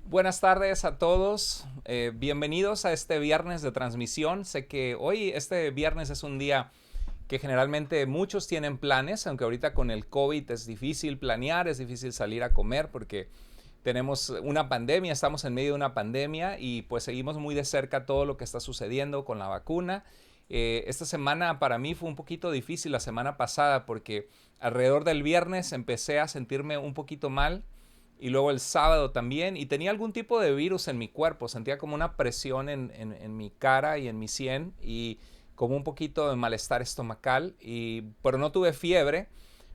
Buenas tardes a todos, bienvenidos a este viernes de transmisión. Sé que hoy, este viernes es un día que generalmente muchos tienen planes, aunque ahorita con el COVID es difícil planear, es difícil salir a comer porque tenemos una pandemia, estamos en medio de una pandemia y pues seguimos muy de cerca todo lo que está sucediendo con la vacuna. Esta semana para mí fue un poquito difícil la semana pasada porque alrededor del viernes empecé a sentirme un poquito mal y luego el sábado también, y tenía algún tipo de virus en mi cuerpo, sentía como una presión en mi cara y en mi sien, y como un poquito de malestar estomacal, pero no tuve fiebre.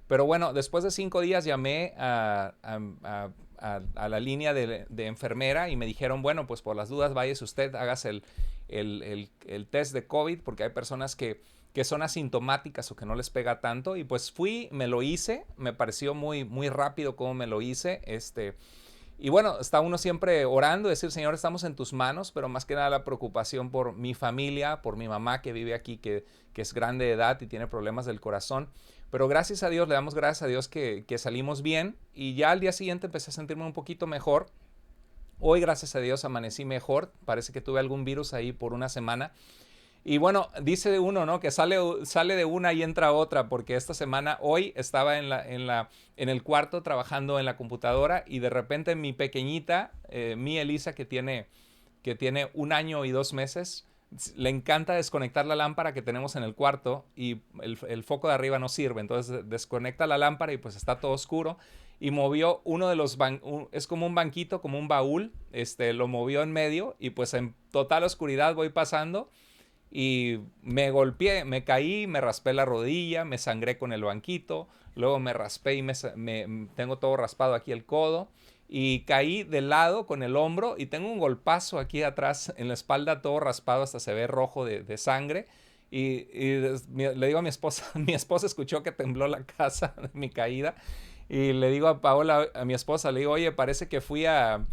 Pero bueno, después de 5 días llamé a la línea de enfermera y me dijeron, bueno, pues por las dudas váyase usted, hágase el test de COVID, porque hay personas que son asintomáticas o que no les pega tanto. Y pues fui, me lo hice, me pareció muy rápido cómo me lo hice. Y bueno, está uno siempre orando, decir, Señor, estamos en tus manos, pero más que nada la preocupación por mi familia, por mi mamá que vive aquí, que es grande de edad y tiene problemas del corazón. Pero gracias a Dios, le damos gracias a Dios que salimos bien, y ya al día siguiente empecé a sentirme un poquito mejor. Hoy, gracias a Dios, amanecí mejor. Parece que tuve algún virus ahí por una semana. Y bueno, dice de uno, ¿no? Que sale de una y entra otra, porque esta semana, hoy estaba en el cuarto trabajando en la computadora, y de repente mi pequeñita, mi Elisa, que tiene 1 año y 2 meses, le encanta desconectar la lámpara que tenemos en el cuarto, y el foco de arriba no sirve. Entonces desconecta la lámpara y pues está todo oscuro. Y movió uno de los es como un banquito, como un baúl, lo movió en medio, y pues en total oscuridad voy pasando y me golpeé, me caí, me raspé la rodilla, me sangré con el banquito, luego me raspé y tengo todo raspado aquí el codo, y caí de lado con el hombro y tengo un golpazo aquí atrás en la espalda, todo raspado, hasta se ve rojo de sangre. Le digo a mi esposa, mi esposa escuchó que tembló la casa de mi caída, y le digo a Paola, a mi esposa, le digo, oye, parece que fui a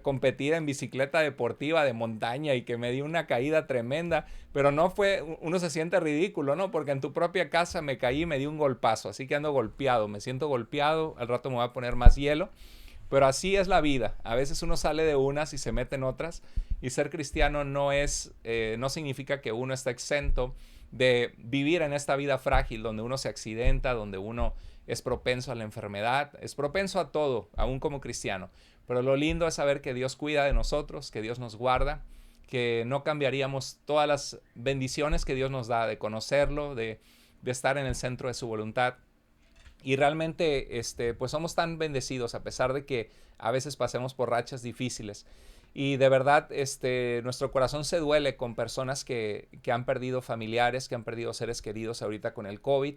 competir en bicicleta deportiva de montaña y que me di una caída tremenda, pero no fue, uno se siente ridículo, ¿no? Porque en tu propia casa me caí y me di un golpazo, así que ando golpeado, me siento golpeado, al rato me voy a poner más hielo. Pero así es la vida. A veces uno sale de unas y se mete en otras. Y ser cristiano no significa que uno está exento de vivir en esta vida frágil, donde uno se accidenta, donde uno es propenso a la enfermedad, es propenso a todo, aún como cristiano. Pero lo lindo es saber que Dios cuida de nosotros, que Dios nos guarda, que no cambiaríamos todas las bendiciones que Dios nos da de conocerlo, de estar en el centro de su voluntad. Y realmente, pues somos tan bendecidos a pesar de que a veces pasemos por rachas difíciles. Y de verdad, nuestro corazón se duele con personas que han perdido familiares, que han perdido seres queridos ahorita con el COVID.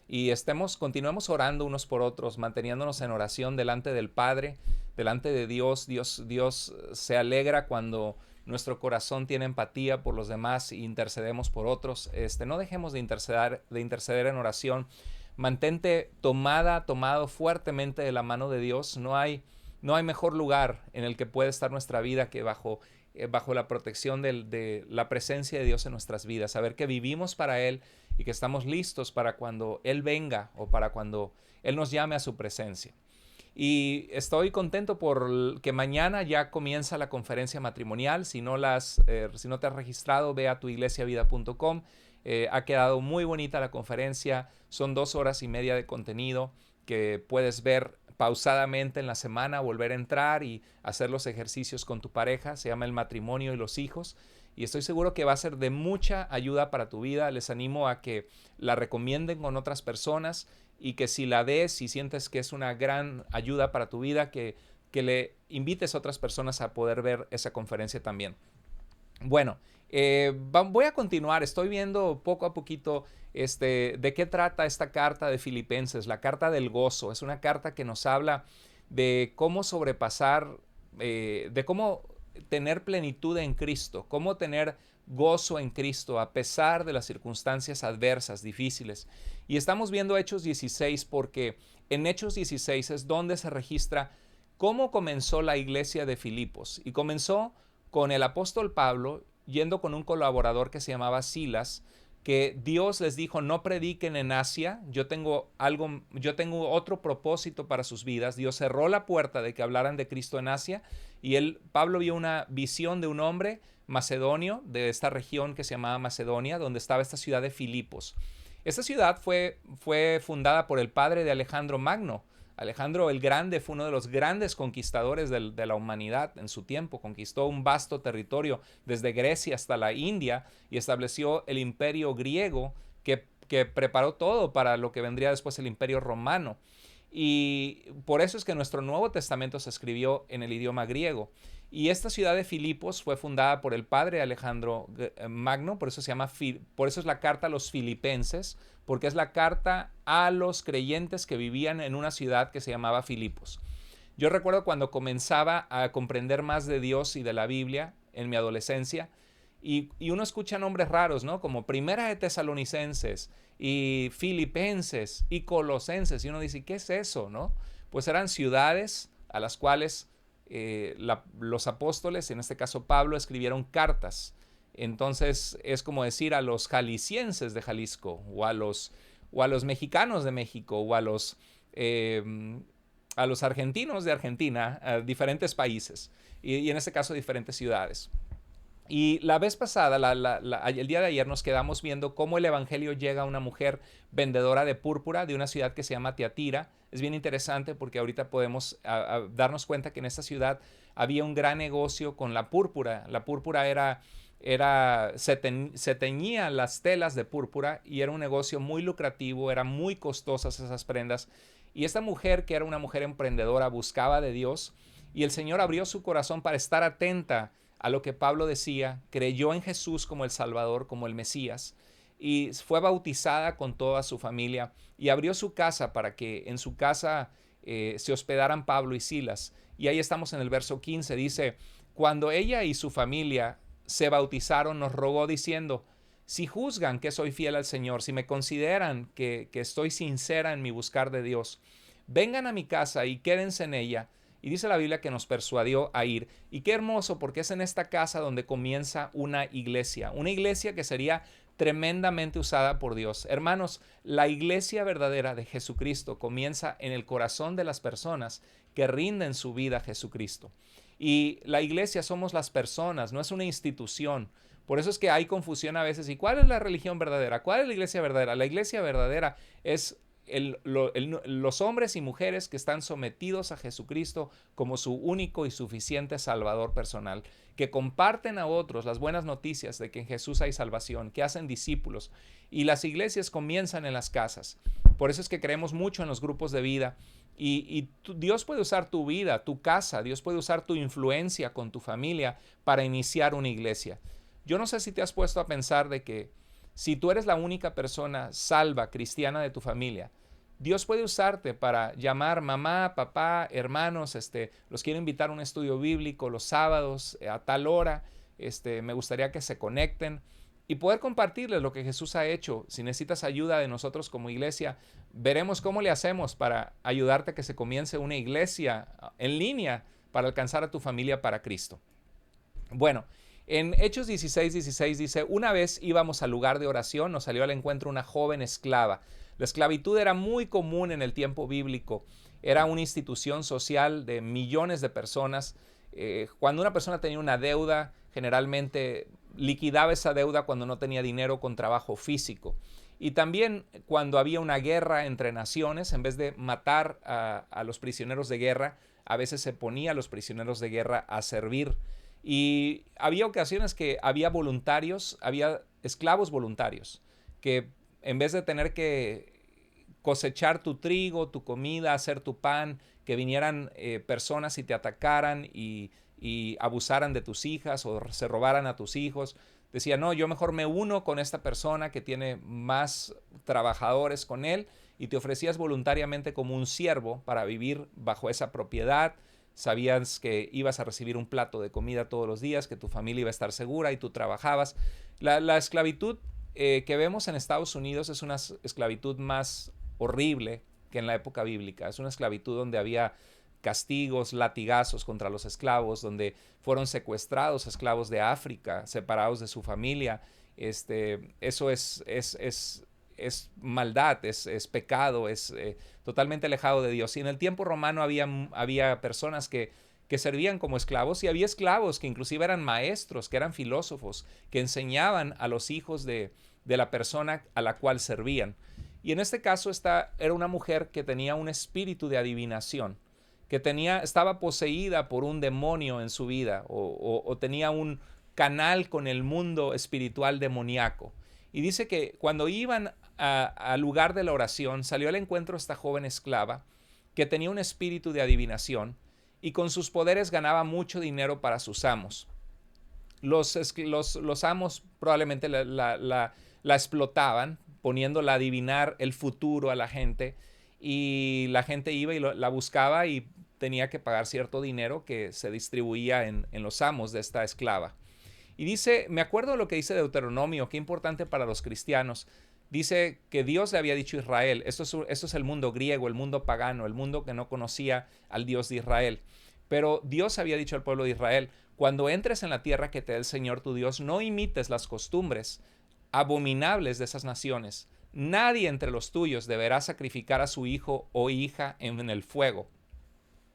Y continuemos orando unos por otros, manteniéndonos en oración delante del Padre, delante de Dios. Dios se alegra cuando nuestro corazón tiene empatía por los demás e intercedemos por otros. No dejemos de interceder en oración. Mantente tomado fuertemente de la mano de Dios. No hay mejor lugar en el que puede estar nuestra vida que bajo la protección de la presencia de Dios en nuestras vidas. Saber que vivimos para Él y que estamos listos para cuando Él venga o para cuando Él nos llame a su presencia. Y estoy contento por que mañana ya comienza la conferencia matrimonial. Si no te has registrado, ve a tuiglesiavida.com. Ha quedado muy bonita la conferencia. Son 2 horas y media de contenido que puedes ver pausadamente en la semana, volver a entrar y hacer los ejercicios con tu pareja. Se llama El matrimonio y los hijos. Y estoy seguro que va a ser de mucha ayuda para tu vida. Les animo a que la recomienden con otras personas, y que si la des y sientes que es una gran ayuda para tu vida, que le invites a otras personas a poder ver esa conferencia también. Bueno, voy a continuar. Estoy viendo poco a poquito de qué trata esta carta de Filipenses, la carta del gozo. Es una carta que nos habla de cómo sobrepasar, de cómo tener plenitud en Cristo, cómo tener gozo en Cristo a pesar de las circunstancias adversas, difíciles. Y estamos viendo Hechos 16 porque en Hechos 16 es donde se registra cómo comenzó la iglesia de Filipos. Y comenzó con el apóstol Pablo yendo con un colaborador que se llamaba Silas, que Dios les dijo, no prediquen en Asia, yo tengo otro propósito para sus vidas. Dios cerró la puerta de que hablaran de Cristo en Asia, y Pablo vio una visión de un hombre macedonio de esta región que se llamaba Macedonia, donde estaba esta ciudad de Filipos. Esta ciudad fue fundada por el padre de Alejandro Magno. Alejandro el Grande fue uno de los grandes conquistadores de la humanidad en su tiempo. Conquistó un vasto territorio desde Grecia hasta la India y estableció el imperio griego que preparó todo para lo que vendría después el imperio romano. Y por eso es que nuestro Nuevo Testamento se escribió en el idioma griego. Y esta ciudad de Filipos fue fundada por el padre Alejandro Magno, por eso por eso es la carta a los filipenses, porque es la carta a los creyentes que vivían en una ciudad que se llamaba Filipos. Yo recuerdo cuando comenzaba a comprender más de Dios y de la Biblia en mi adolescencia, y uno escucha nombres raros, ¿no? Como Primera de Tesalonicenses y Filipenses y Colosenses, y uno dice, ¿qué es eso, no? Pues eran ciudades a las cuales los apóstoles, en este caso Pablo, escribieron cartas. Entonces es como decir a los jaliscienses de Jalisco, o a los mexicanos de México, o a los argentinos de Argentina, a diferentes países, y en este caso diferentes ciudades. Y la vez pasada, el día de ayer, nos quedamos viendo cómo el evangelio llega a una mujer vendedora de púrpura de una ciudad que se llama Tiatira. Es bien interesante porque ahorita podemos darnos cuenta que en esta ciudad había un gran negocio con la púrpura. La púrpura se teñía las telas de púrpura y era un negocio muy lucrativo, eran muy costosas esas prendas. Y esta mujer, que era una mujer emprendedora, buscaba de Dios, y el Señor abrió su corazón para estar atenta a lo que Pablo decía, creyó en Jesús como el Salvador, como el Mesías, y fue bautizada con toda su familia, y abrió su casa para que en su casa se hospedaran Pablo y Silas. Y ahí estamos en el verso 15, dice, cuando ella y su familia se bautizaron, nos rogó diciendo, si juzgan que soy fiel al Señor, si me consideran que estoy sincera en mi buscar de Dios, vengan a mi casa y quédense en ella. Y dice la Biblia que nos persuadió a ir. Y qué hermoso, porque es en esta casa donde comienza una iglesia que sería tremendamente usada por Dios. Hermanos, la iglesia verdadera de Jesucristo comienza en el corazón de las personas que rinden su vida a Jesucristo. Y la iglesia somos las personas, no es una institución. Por eso es que hay confusión a veces. ¿Y cuál es la religión verdadera? ¿Cuál es la iglesia verdadera? La iglesia verdadera es los hombres y mujeres que están sometidos a Jesucristo como su único y suficiente Salvador personal, que comparten a otros las buenas noticias de que en Jesús hay salvación, que hacen discípulos. Y las iglesias comienzan en las casas. Por eso es que creemos mucho en los grupos de vida. Dios puede usar tu vida, tu casa, Dios puede usar tu influencia con tu familia para iniciar una iglesia. Yo no sé si te has puesto a pensar de que si tú eres la única persona salva, cristiana de tu familia, Dios puede usarte para llamar mamá, papá, hermanos, los quiero invitar a un estudio bíblico los sábados a tal hora, me gustaría que se conecten y poder compartirles lo que Jesús ha hecho. Si necesitas ayuda de nosotros como iglesia, veremos cómo le hacemos para ayudarte a que se comience una iglesia en línea para alcanzar a tu familia para Cristo. Bueno, en Hechos 16:16 dice, una vez íbamos al lugar de oración, nos salió al encuentro una joven esclava. La esclavitud era muy común en el tiempo bíblico. Era una institución social de millones de personas. Cuando una persona tenía una deuda, generalmente liquidaba esa deuda cuando no tenía dinero con trabajo físico. Y también cuando había una guerra entre naciones, en vez de matar a los prisioneros de guerra, a veces se ponía a los prisioneros de guerra a servir. Y había ocasiones que había voluntarios, había esclavos voluntarios, que en vez de tener que cosechar tu trigo, tu comida, hacer tu pan, que vinieran personas y te atacaran y abusaran de tus hijas o se robaran a tus hijos, decía, no, yo mejor me uno con esta persona que tiene más trabajadores con él, y te ofrecías voluntariamente como un siervo para vivir bajo esa propiedad. Sabías que ibas a recibir un plato de comida todos los días, que tu familia iba a estar segura y tú trabajabas. La esclavitud que vemos en Estados Unidos es una esclavitud más horrible que en la época bíblica. Es una esclavitud donde había castigos, latigazos contra los esclavos, donde fueron secuestrados esclavos de África, separados de su familia Eso es maldad, es pecado, es totalmente alejado de Dios. Y en el tiempo romano había personas que servían como esclavos, y había esclavos que inclusive eran maestros, que eran filósofos, que enseñaban a los hijos de la persona a la cual servían. Y en este caso era una mujer que tenía un espíritu de adivinación, que estaba poseída por un demonio en su vida, o tenía un canal con el mundo espiritual demoníaco. Y dice que cuando iban al lugar de la oración, salió al encuentro esta joven esclava que tenía un espíritu de adivinación, y con sus poderes ganaba mucho dinero para sus amos. Los amos probablemente la explotaban, poniéndola a adivinar el futuro a la gente, y la gente iba y la buscaba y tenía que pagar cierto dinero que se distribuía en los amos de esta esclava. Y dice, me acuerdo lo que dice Deuteronomio, qué importante para los cristianos. Dice que Dios le había dicho a Israel, esto es el mundo griego, el mundo pagano, el mundo que no conocía al Dios de Israel. Pero Dios había dicho al pueblo de Israel, cuando entres en la tierra que te da el Señor tu Dios, no imites las costumbres abominables de esas naciones. Nadie entre los tuyos deberá sacrificar a su hijo o hija en el fuego.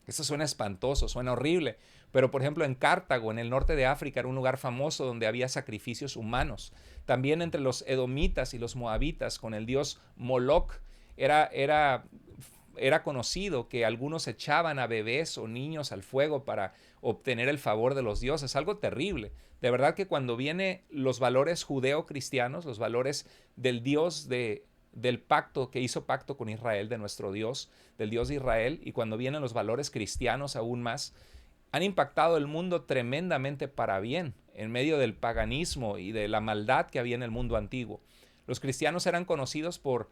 Eso suena espantoso, suena horrible. Pero por ejemplo en Cartago, en el norte de África, era un lugar famoso donde había sacrificios humanos. También entre los edomitas y los moabitas, con el dios Moloch, era conocido que algunos echaban a bebés o niños al fuego para obtener el favor de los dioses. Algo terrible. De verdad que cuando vienen los valores judeo-cristianos, los valores del Dios del pacto, que hizo pacto con Israel, de nuestro Dios, del Dios de Israel, y cuando vienen los valores cristianos aún más, han impactado el mundo tremendamente para bien, en medio del paganismo y de la maldad que había en el mundo antiguo. Los cristianos eran conocidos por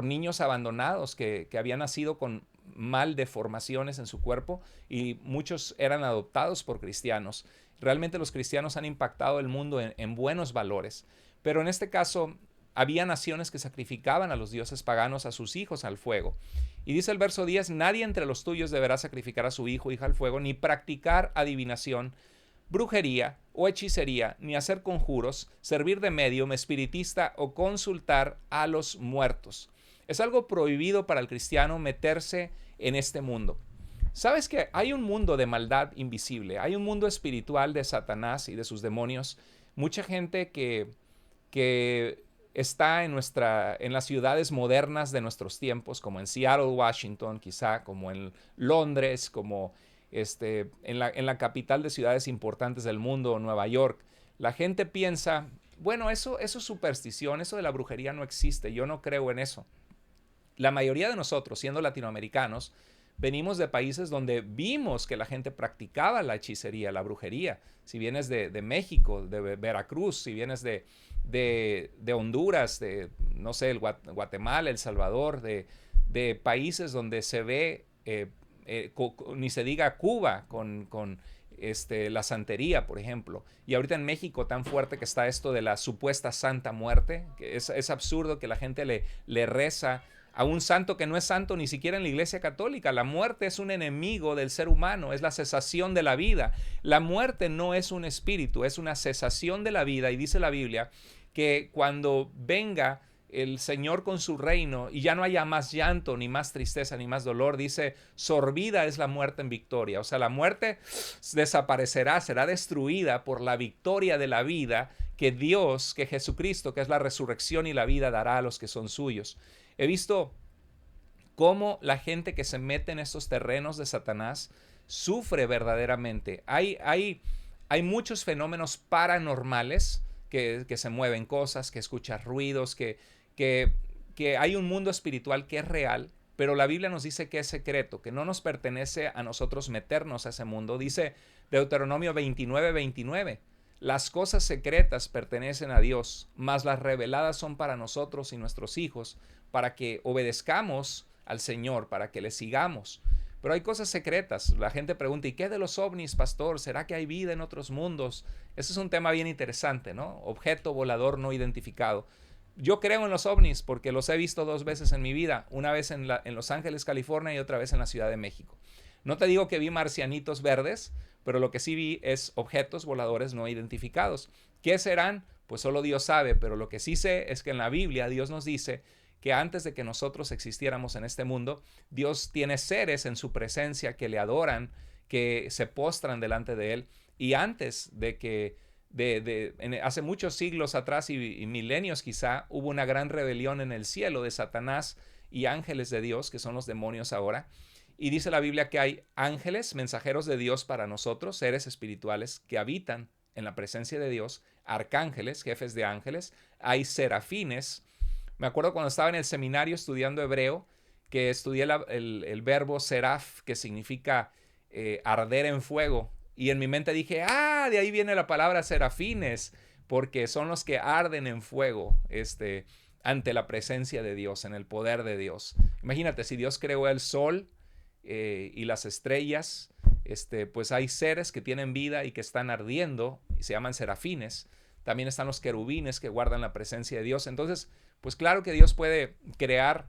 niños abandonados que habían nacido con mal deformaciones en su cuerpo, y muchos eran adoptados por cristianos. Realmente los cristianos han impactado el mundo en buenos valores. Pero en este caso había naciones que sacrificaban a los dioses paganos, a sus hijos al fuego. Y dice el verso 10, nadie entre los tuyos deberá sacrificar a su hijo o hija al fuego, ni practicar adivinación, brujería o hechicería, ni hacer conjuros, servir de medium, espiritista o consultar a los muertos. Es algo prohibido para el cristiano meterse en este mundo. ¿Sabes que hay un mundo de maldad invisible? Hay un mundo espiritual de Satanás y de sus demonios. Mucha gente que está en las ciudades modernas de nuestros tiempos, como en Seattle, Washington, quizá, como en Londres, como en la capital de ciudades importantes del mundo, Nueva York. La gente piensa, bueno, eso es superstición, eso de la brujería no existe, yo no creo en eso. La mayoría de nosotros, siendo latinoamericanos, venimos de países donde vimos que la gente practicaba la hechicería, la brujería. Si vienes de México, de Veracruz, si vienes de Honduras, de, no sé, Guatemala, El Salvador, de países donde se ve, ni se diga Cuba, con la santería, por ejemplo. Y ahorita en México tan fuerte que está esto de la supuesta Santa Muerte, que es absurdo que la gente le reza a un santo que no es santo ni siquiera en la Iglesia Católica. La muerte es un enemigo del ser humano, es la cesación de la vida. La muerte no es un espíritu, es una cesación de la vida, y dice la Biblia que cuando venga el Señor con su reino y ya no haya más llanto, ni más tristeza, ni más dolor, dice, sorbida es la muerte en victoria. O sea, la muerte desaparecerá, será destruida por la victoria de la vida que Dios, que Jesucristo, que es la resurrección y la vida, dará a los que son suyos. He visto cómo la gente que se mete en estos terrenos de Satanás sufre verdaderamente. Hay muchos fenómenos paranormales que se mueven cosas, que escuchas ruidos, que hay un mundo espiritual que es real, pero la Biblia nos dice que es secreto, que no nos pertenece a nosotros meternos a ese mundo. Dice Deuteronomio 29:29. Las cosas secretas pertenecen a Dios, mas las reveladas son para nosotros y nuestros hijos, para que obedezcamos al Señor, para que le sigamos. Pero hay cosas secretas. La gente pregunta, ¿y qué de los ovnis, pastor? ¿Será que hay vida en otros mundos? Ese es un tema bien interesante, ¿no? Objeto volador no identificado. Yo creo en los ovnis porque los he visto 2 veces en mi vida, una vez en Los Ángeles, California, y otra vez en la Ciudad de México. No te digo que vi marcianitos verdes, pero lo que sí vi es objetos voladores no identificados. ¿Qué serán? pues solo Dios sabe, pero lo que sí sé es que en la Biblia Dios nos dice que antes de que nosotros existiéramos en este mundo, Dios tiene seres en su presencia que le adoran, que se postran delante de Él, y antes de que hace muchos siglos atrás y milenios quizá, hubo una gran rebelión en el cielo de Satanás y ángeles de Dios, que son los demonios ahora. Y dice la Biblia que hay ángeles, mensajeros de Dios para nosotros, seres espirituales que habitan en la presencia de Dios, arcángeles, jefes de ángeles, hay serafines. Me acuerdo cuando estaba en el seminario estudiando hebreo, que estudié el verbo seraf, que significa arder en fuego. Y en mi mente dije, de ahí viene la palabra serafines, porque son los que arden en fuego, ante la presencia de Dios, en el poder de Dios. Imagínate, si Dios creó el sol y las estrellas, pues hay seres que tienen vida y que están ardiendo, y se llaman serafines. También están los querubines que guardan la presencia de Dios. Entonces, pues claro que Dios puede crear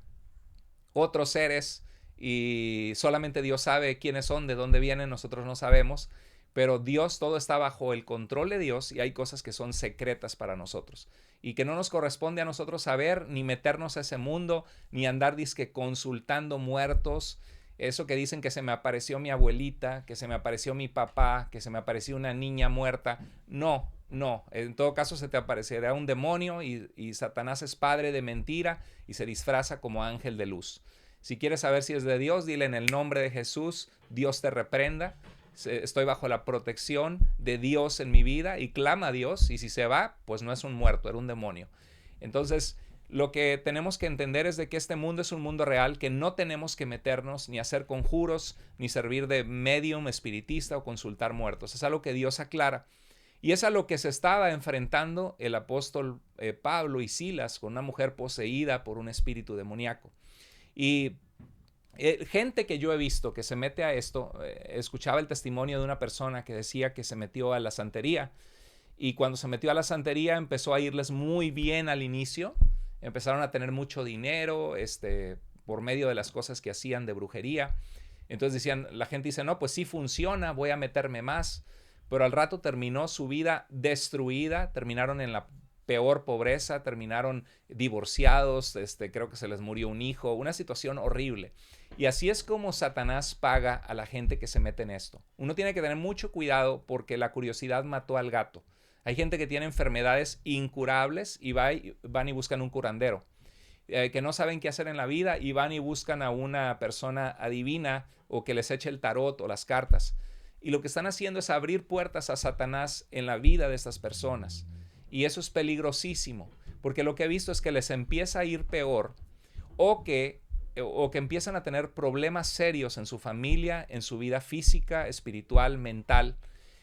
otros seres y solamente Dios sabe quiénes son, de dónde vienen, nosotros no sabemos, pero Dios, todo está bajo el control de Dios y hay cosas que son secretas para nosotros y que no nos corresponde a nosotros saber, ni meternos a ese mundo, ni andar disque consultando muertos. Eso que dicen que se me apareció mi abuelita, que se me apareció mi papá, que se me apareció una niña muerta. No, no. En todo caso se te aparecerá un demonio y Satanás es padre de mentira y se disfraza como ángel de luz. Si quieres saber si es de Dios, dile en el nombre de Jesús, Dios te reprenda. Estoy bajo la protección de Dios en mi vida y clama a Dios, y si se va, pues no es un muerto, era un demonio. Entonces, lo que tenemos que entender es de que este mundo es un mundo real, que no tenemos que meternos ni hacer conjuros, ni servir de medium espiritista o consultar muertos. Es algo que Dios aclara. Y es a lo que se estaba enfrentando el apóstol Pablo y Silas con una mujer poseída por un espíritu demoníaco. Y gente que yo he visto que se mete a esto, escuchaba el testimonio de una persona que decía que se metió a la santería, y cuando se metió a la santería empezó a irles muy bien al inicio, empezaron a tener mucho dinero por medio de las cosas que hacían de brujería. Entonces decían, la gente dice, no, pues sí funciona, voy a meterme más, pero al rato terminó su vida destruida, terminaron en la peor pobreza, terminaron divorciados, creo que se les murió un hijo, una situación horrible. Y así es como Satanás paga a la gente que se mete en esto. Uno tiene que tener mucho cuidado porque la curiosidad mató al gato. Hay gente que tiene enfermedades incurables y van y buscan un curandero. Que no saben qué hacer en la vida y van y buscan a una persona adivina o que les eche el tarot o las cartas. Y lo que están haciendo es abrir puertas a Satanás en la vida de estas personas. Y eso es peligrosísimo, porque lo que he visto es que les empieza a ir peor o que empiezan a tener problemas serios en su familia, en su vida física, espiritual, mental.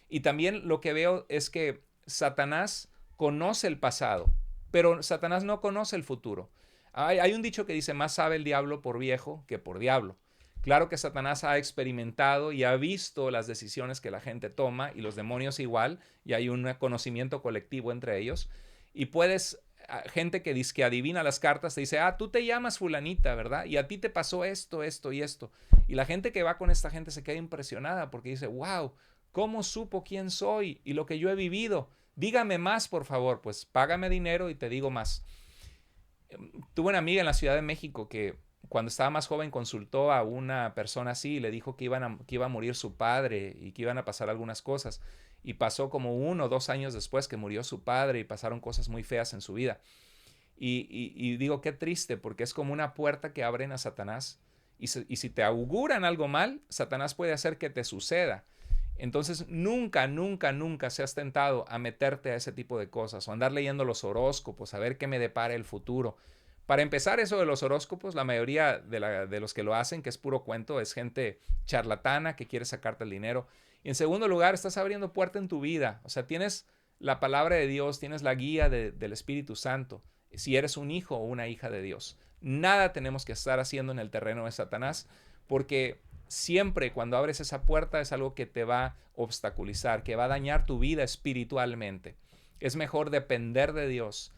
Y también lo que veo es que Satanás conoce el pasado, pero Satanás no conoce el futuro. Hay un dicho que dice, más sabe el diablo por viejo que por diablo. Claro que Satanás ha experimentado y ha visto las decisiones que la gente toma, y los demonios igual, y hay un conocimiento colectivo entre ellos. Y gente que dice que adivina las cartas, te dice, tú te llamas fulanita, ¿verdad? Y a ti te pasó esto, esto y esto. Y la gente que va con esta gente se queda impresionada porque dice, wow, ¿cómo supo quién soy y lo que yo he vivido? Dígame más, por favor. Pues págame dinero y te digo más. Tuve una amiga en la Ciudad de México que cuando estaba más joven consultó a una persona así y le dijo que iba a morir su padre y que iban a pasar algunas cosas. Y pasó como 1 o 2 años después que murió su padre y pasaron cosas muy feas en su vida. Y digo, qué triste, porque es como una puerta que abren a Satanás. Y si te auguran algo mal, Satanás puede hacer que te suceda. Entonces nunca, nunca, nunca seas tentado a meterte a ese tipo de cosas o andar leyendo los horóscopos, a ver qué me depara el futuro. Para empezar, eso de los horóscopos, la mayoría de los que lo hacen, que es puro cuento, es gente charlatana que quiere sacarte el dinero. Y en segundo lugar, estás abriendo puerta en tu vida. O sea, tienes la palabra de Dios, tienes la guía del Espíritu Santo, si eres un hijo o una hija de Dios. Nada tenemos que estar haciendo en el terreno de Satanás, porque siempre cuando abres esa puerta es algo que te va a obstaculizar, que va a dañar tu vida espiritualmente. Es mejor depender de Dios,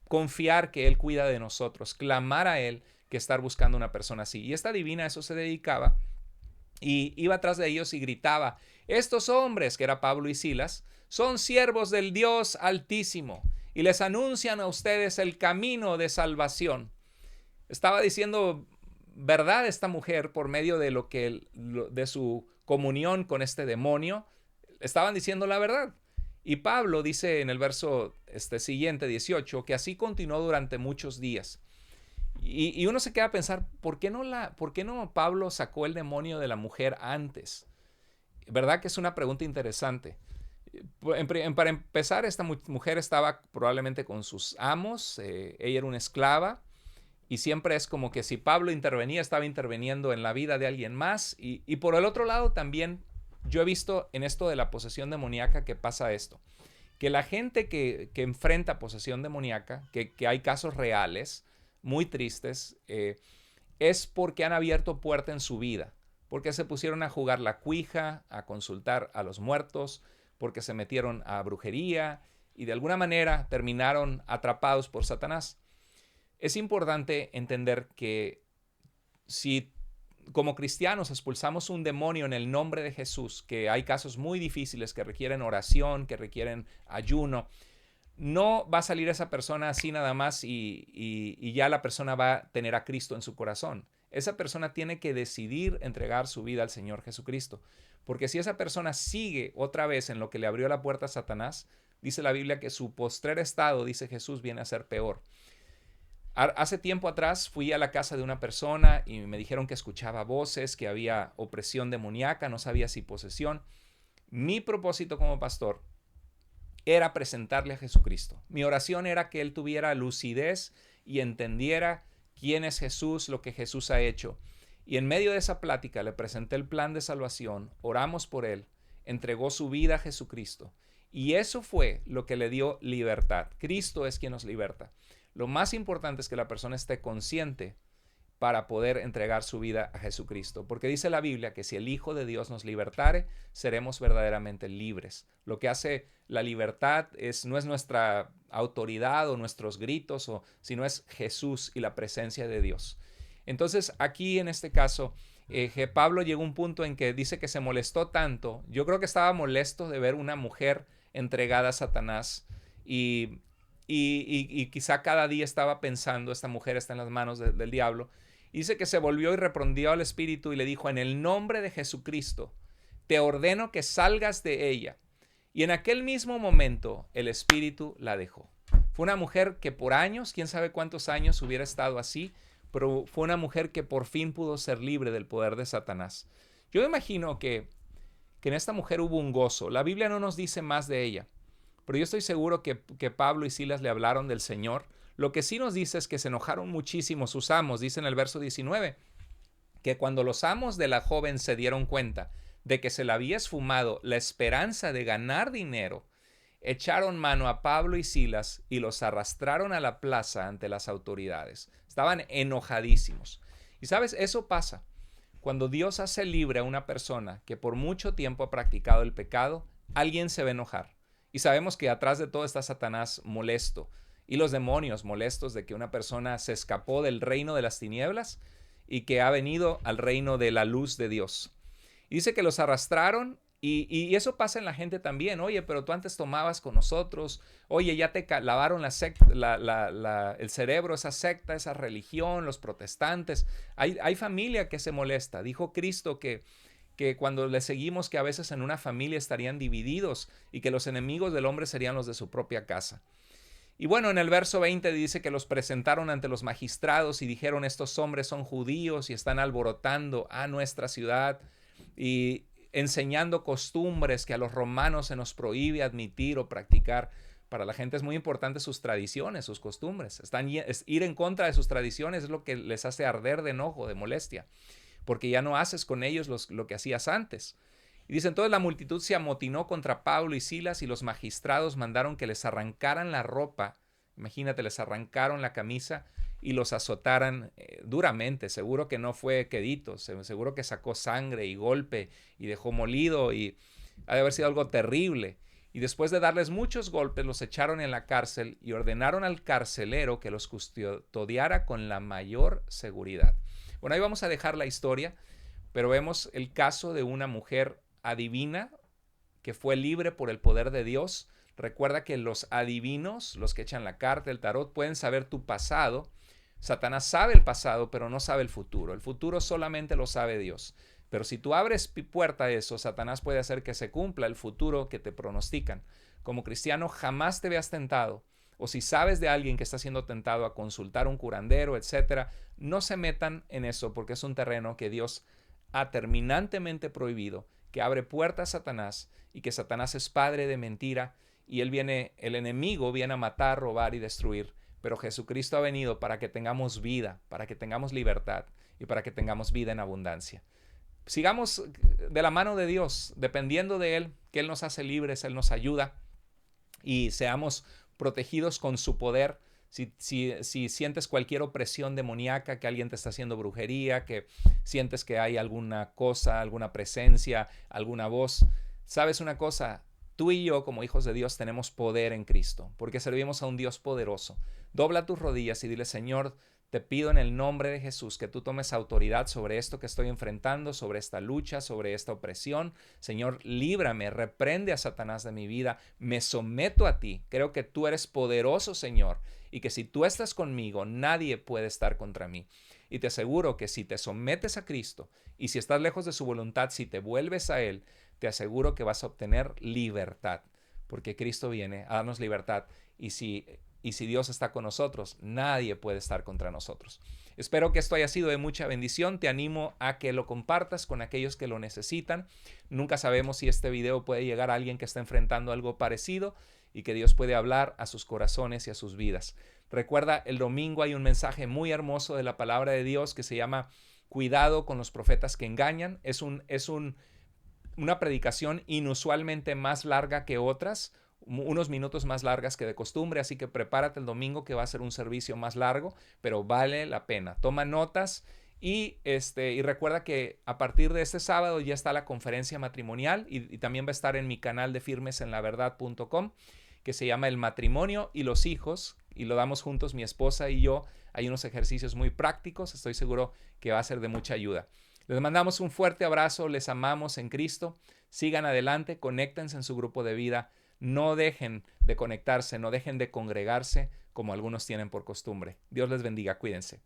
confiar que Él cuida de nosotros, clamar a Él, que estar buscando una persona así. Y esta divina a eso se dedicaba. y iba atrás de ellos y gritaba: estos hombres, que era Pablo y Silas, son siervos del Dios Altísimo y les anuncian a ustedes el camino de salvación. Estaba diciendo verdad esta mujer por medio de de su comunión con este demonio. Estaban diciendo la verdad. Y Pablo dice en el verso siguiente, 18, que así continuó durante muchos días. Y uno se queda a pensar, ¿por qué no Pablo sacó el demonio de la mujer antes? ¿Verdad que es una pregunta interesante? Para empezar, esta mujer estaba probablemente con sus amos, ella era una esclava, y siempre es como que si Pablo intervenía, estaba interviniendo en la vida de alguien más. Y por el otro lado también, yo he visto en esto de la posesión demoníaca que pasa esto, que la gente que enfrenta posesión demoníaca, que hay casos reales, muy tristes, es porque han abierto puerta en su vida, porque se pusieron a jugar la cuija, a consultar a los muertos, porque se metieron a brujería y de alguna manera terminaron atrapados por Satanás. Es importante entender que si como cristianos expulsamos un demonio en el nombre de Jesús, que hay casos muy difíciles que requieren oración, que requieren ayuno, no va a salir esa persona así nada más y ya la persona va a tener a Cristo en su corazón. Esa persona tiene que decidir entregar su vida al Señor Jesucristo. Porque si esa persona sigue otra vez en lo que le abrió la puerta a Satanás, dice la Biblia que su postrer estado, dice Jesús, viene a ser peor. Hace tiempo atrás fui a la casa de una persona y me dijeron que escuchaba voces, que había opresión demoníaca, no sabía si posesión. Mi propósito como pastor era presentarle a Jesucristo. Mi oración era que él tuviera lucidez y entendiera quién es Jesús, lo que Jesús ha hecho. Y en medio de esa plática le presenté el plan de salvación, oramos por él, entregó su vida a Jesucristo. Y eso fue lo que le dio libertad. Cristo es quien nos liberta. Lo más importante es que la persona esté consciente para poder entregar su vida a Jesucristo. Porque dice la Biblia que si el Hijo de Dios nos libertare, seremos verdaderamente libres. Lo que hace la libertad no es nuestra autoridad o nuestros gritos, sino es Jesús y la presencia de Dios. Entonces aquí en este caso, Pablo llegó a un punto en que dice que se molestó tanto. Yo creo que estaba molesto de ver una mujer entregada a Satanás y quizá cada día estaba pensando, esta mujer está en las manos del diablo. Y dice que se volvió y reprendió al espíritu y le dijo: en el nombre de Jesucristo, te ordeno que salgas de ella. Y en aquel mismo momento el espíritu la dejó. Fue una mujer que por años, quién sabe cuántos años hubiera estado así, pero fue una mujer que por fin pudo ser libre del poder de Satanás. Yo imagino que en esta mujer hubo un gozo. La Biblia no nos dice más de ella, pero yo estoy seguro que Pablo y Silas le hablaron del Señor. Lo que sí nos dice es que se enojaron muchísimo sus amos. Dice en el verso 19 que cuando los amos de la joven se dieron cuenta de que se le había esfumado la esperanza de ganar dinero, echaron mano a Pablo y Silas y los arrastraron a la plaza ante las autoridades. Estaban enojadísimos. Y sabes, eso pasa. Cuando Dios hace libre a una persona que por mucho tiempo ha practicado el pecado, alguien se va a enojar. Y sabemos que atrás de todo está Satanás molesto y los demonios molestos de que una persona se escapó del reino de las tinieblas y que ha venido al reino de la luz de Dios. Y dice que los arrastraron y eso pasa en la gente también. Oye, pero tú antes tomabas con nosotros. Oye, ya te lavaron el cerebro, esa secta, esa religión, los protestantes. Hay familia que se molesta. Dijo Cristo que cuando le seguimos, que a veces en una familia estarían divididos y que los enemigos del hombre serían los de su propia casa. Y bueno, en el verso 20 dice que los presentaron ante los magistrados y dijeron: estos hombres son judíos y están alborotando a nuestra ciudad y enseñando costumbres que a los romanos se nos prohíbe admitir o practicar. Para la gente es muy importante sus tradiciones, sus costumbres. Ir en contra de sus tradiciones es lo que les hace arder de enojo, de molestia, porque ya no haces con ellos lo que hacías antes. Y dice: entonces la multitud se amotinó contra Pablo y Silas y los magistrados mandaron que les arrancaran la ropa. Imagínate, les arrancaron la camisa y los azotaran duramente. Seguro que no fue quedito, seguro que sacó sangre y golpe y dejó molido y ha de haber sido algo terrible. Y después de darles muchos golpes, los echaron en la cárcel y ordenaron al carcelero que los custodiara con la mayor seguridad. Bueno, ahí vamos a dejar la historia, pero vemos el caso de una mujer adivina que fue libre por el poder de Dios. Recuerda que los adivinos, los que echan la carta, el tarot, pueden saber tu pasado. Satanás sabe el pasado, pero no sabe el futuro. El futuro solamente lo sabe Dios. Pero si tú abres puerta a eso, Satanás puede hacer que se cumpla el futuro que te pronostican. Como cristiano, jamás te veas tentado. O si sabes de alguien que está siendo tentado a consultar un curandero, etcétera, no se metan en eso porque es un terreno que Dios ha terminantemente prohibido, que abre puertas a Satanás y que Satanás es padre de mentira y el enemigo viene a matar, robar y destruir. Pero Jesucristo ha venido para que tengamos vida, para que tengamos libertad y para que tengamos vida en abundancia. Sigamos de la mano de Dios, dependiendo de Él, que Él nos hace libres, Él nos ayuda y seamos protegidos con su poder. Si sientes cualquier opresión demoníaca, que alguien te está haciendo brujería, que sientes que hay alguna cosa, alguna presencia, alguna voz, ¿sabes una cosa? Tú y yo, como hijos de Dios, tenemos poder en Cristo, porque servimos a un Dios poderoso. Dobla tus rodillas y dile: Señor, te pido en el nombre de Jesús que tú tomes autoridad sobre esto que estoy enfrentando, sobre esta lucha, sobre esta opresión. Señor, líbrame, reprende a Satanás de mi vida, me someto a ti. Creo que tú eres poderoso, Señor, y que si tú estás conmigo, nadie puede estar contra mí. Y te aseguro que si te sometes a Cristo y si estás lejos de su voluntad, si te vuelves a Él, te aseguro que vas a obtener libertad, porque Cristo viene a darnos libertad. Y si Dios está con nosotros, nadie puede estar contra nosotros. Espero que esto haya sido de mucha bendición. Te animo a que lo compartas con aquellos que lo necesitan. Nunca sabemos si este video puede llegar a alguien que está enfrentando algo parecido y que Dios puede hablar a sus corazones y a sus vidas. Recuerda, el domingo hay un mensaje muy hermoso de la palabra de Dios que se llama Cuidado con los profetas que engañan. Es una predicación inusualmente más larga que otras, unos minutos más largas que de costumbre, así que prepárate el domingo que va a ser un servicio más largo, pero vale la pena. Toma notas y recuerda que a partir de este sábado ya está la conferencia matrimonial y también va a estar en mi canal de firmesenlaverdad.com, que se llama El matrimonio y los hijos, y lo damos juntos mi esposa y yo. Hay unos ejercicios muy prácticos, estoy seguro que va a ser de mucha ayuda. Les mandamos un fuerte abrazo, les amamos en Cristo, sigan adelante, conéctense en su grupo de vida, no dejen de conectarse, no dejen de congregarse como algunos tienen por costumbre. Dios les bendiga, cuídense.